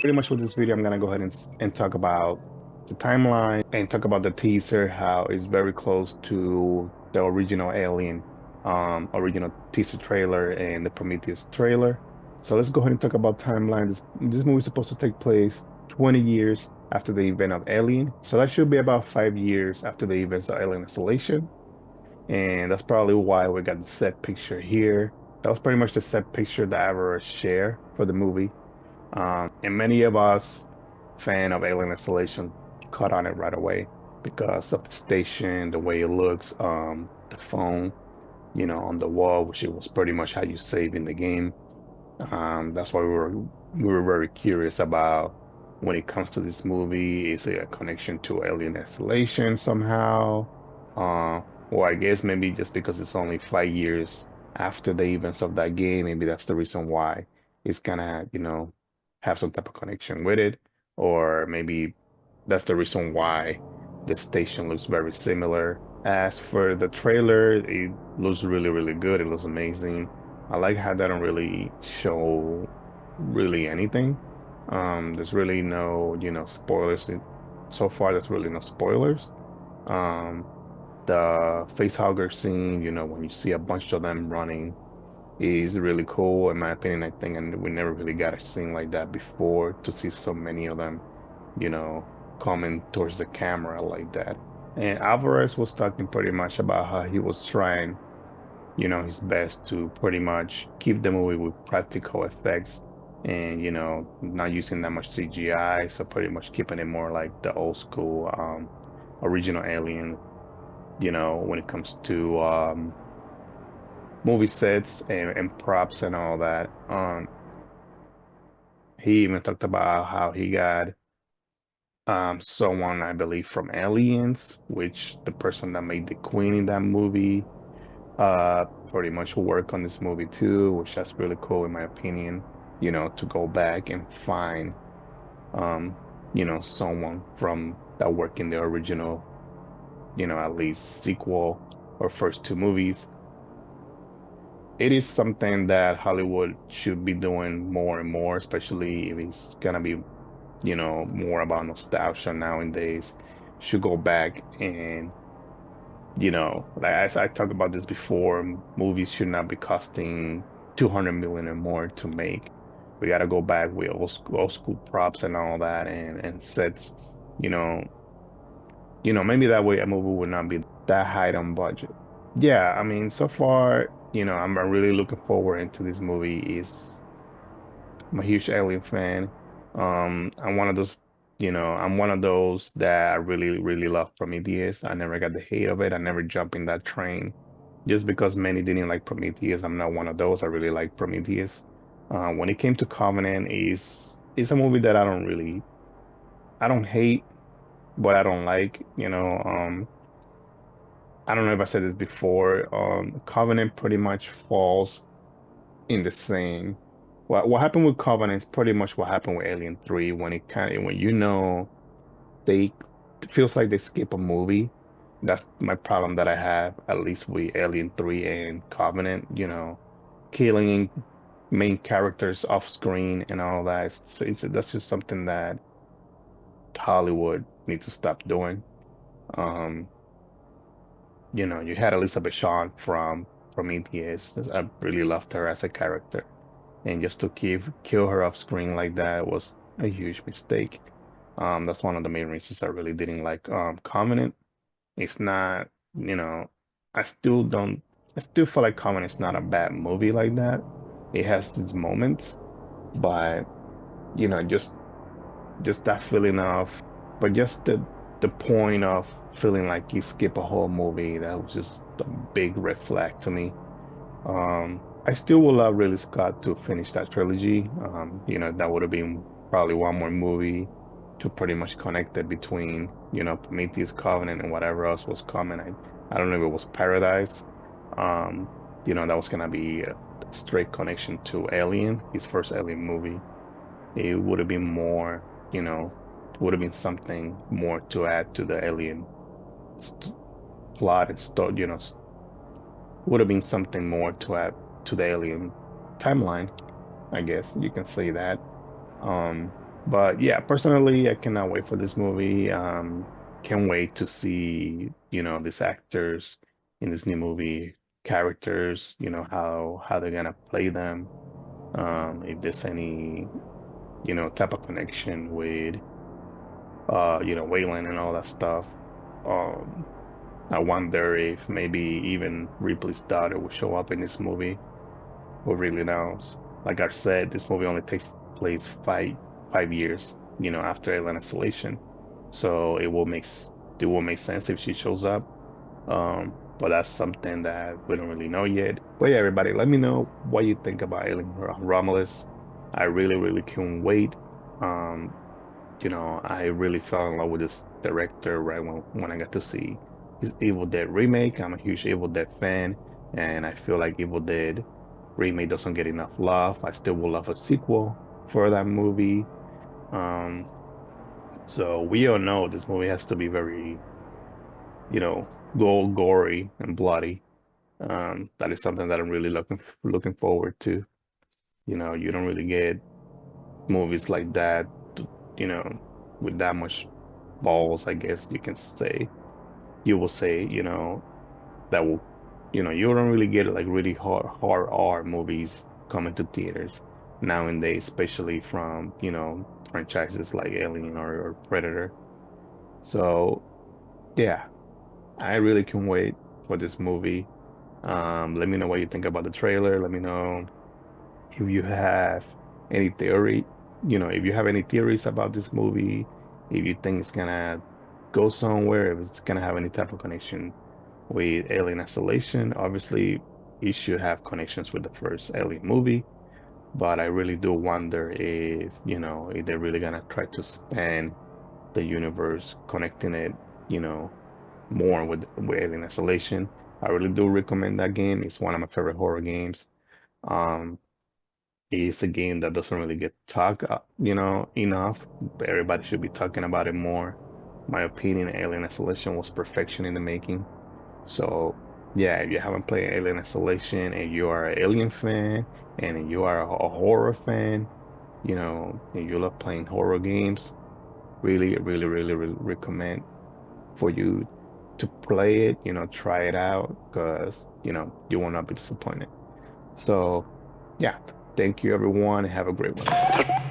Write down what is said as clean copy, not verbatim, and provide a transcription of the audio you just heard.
Pretty much with this video, I'm gonna go ahead and talk about the timeline and talk about the teaser, how it's very close to the original Alien, original teaser trailer and the Prometheus trailer. So let's go ahead and talk about timeline. This movie is supposed to take place 20 years after the event of Alien. So that should be about 5 years after the events of Alien Isolation. And that's probably why we got the set picture here. That was pretty much the set picture that Avera shared for the movie. And many of us fan of Alien Isolation caught on it right away because of the station, the way it looks, the phone, on the wall, which it was pretty much how you save in the game. That's why we were very curious about when it comes to this movie. Is it a connection to Alien Isolation somehow? Uh, or I guess maybe just because it's only 5 years after the events of that game, maybe that's the reason why it's gonna, have some type of connection with it. Or maybe that's the reason why the station looks very similar. As for the trailer, it looks really, really good. It looks amazing. I like how they don't really show really anything. There's really no, spoilers. So far, there's really no spoilers. Um, the facehugger scene, when you see a bunch of them running, is really cool in my opinion, I think, and we never really got a scene like that before to see so many of them, you know, coming towards the camera like that. And Alvarez was talking pretty much about how he was trying, his best to pretty much keep the movie with practical effects and, not using that much CGI, so pretty much keeping it more like the old school original Alien, when it comes to movie sets and props and all that. He even talked about how he got someone, I believe, from Aliens, which the person that made the Queen in that movie, pretty much work on this movie too, which that's really cool in my opinion, to go back and find um, someone from that work in the original, at least sequel or first two movies. It is something that Hollywood should be doing more and more, especially if it's gonna be, more about nostalgia nowadays. Should go back and, like as I talked about this before, movies should not be costing 200 million or more to make. We gotta go back with old school props and all that and sets, you know, maybe that way a movie would not be that high on budget. Yeah, I mean, so far, I'm really looking forward into this movie. I'm a huge Alien fan. I'm one of those that I really, really love Prometheus. I never got the hate of it. I never jumped in that train. Just because many didn't like Prometheus, I'm not one of those. I really like Prometheus. When it came to Covenant, is a movie that I don't hate, but I don't like. I don't know if I said this before. Covenant pretty much falls in the same. What happened with Covenant is pretty much what happened with Alien 3 when when they it feels like they skip a movie. That's my problem that I have, at least with Alien 3 and Covenant, killing main characters off screen and all that. That's just something that Hollywood needs to stop doing. Um, you had Elizabeth Shawn from Prometheus. I really loved her as a character. And just to kill her off screen like that was a huge mistake. That's one of the main reasons I really didn't like Covenant. It's not, you know, I still don't, I still feel like Covenant is not a bad movie like that. It has its moments, but you know, just that feeling of, but just the point of feeling like you skip a whole movie, that was just a big red flag to me. I still would love Ridley Scott to finish that trilogy. That would have been probably one more movie to pretty much connect it between, Prometheus, Covenant, and whatever else was coming. I don't know if it was Paradise. Um, that was gonna be a straight connection to Alien, his first Alien movie. It would have been more, would have been something more to add to the Alien st plot and story, would have been something more to add to the Alien timeline, I guess you can say that. Um, But yeah, personally, I cannot wait for this movie. Can't wait to see, these actors in this new movie, characters, how they're gonna play them. If there's any, type of connection with Wayland and all that stuff. Um, I wonder if maybe even Ripley's daughter will show up in this movie. Who really knows? Like I said, this movie only takes place five years, after Alien Isolation. So it will make sense if she shows up. But that's something that we don't really know yet. But yeah, everybody, let me know what you think about Alien Romulus. I really, really can't wait. Um, I really fell in love with this director right when I got to see his Evil Dead remake. I'm a huge Evil Dead fan, and I feel like Evil Dead remake doesn't get enough love. I still would love a sequel for that movie. Um, so we all know this movie has to be very, gory and bloody. That is something that I'm really looking forward to. You don't really get movies like that, you know, with that much balls, I guess you can say. You will say, that will, you don't really get like really hard R movies coming to theaters nowadays, especially from, franchises like Alien or Predator. So yeah, I really can wait for this movie. Let me know what you think about the trailer. Let me know if you have any theory, if you have any theories about this movie, if you think it's gonna go somewhere, if it's gonna have any type of connection with Alien Isolation. Obviously, it should have connections with the first Alien movie, but I really do wonder if, if they're really gonna try to span the universe, connecting it, you know, more with Alien Isolation. I really do recommend that game. It's one of my favorite horror games. Um, it's a game that doesn't really get talked, enough. Everybody should be talking about it more. My opinion, Alien Isolation was perfection in the making. So yeah, if you haven't played Alien Isolation and you are an Alien fan and you are a horror fan, and you love playing horror games, really, really, really, really recommend for you to play it, try it out because, you will not be disappointed. So yeah, thank you everyone and have a great one.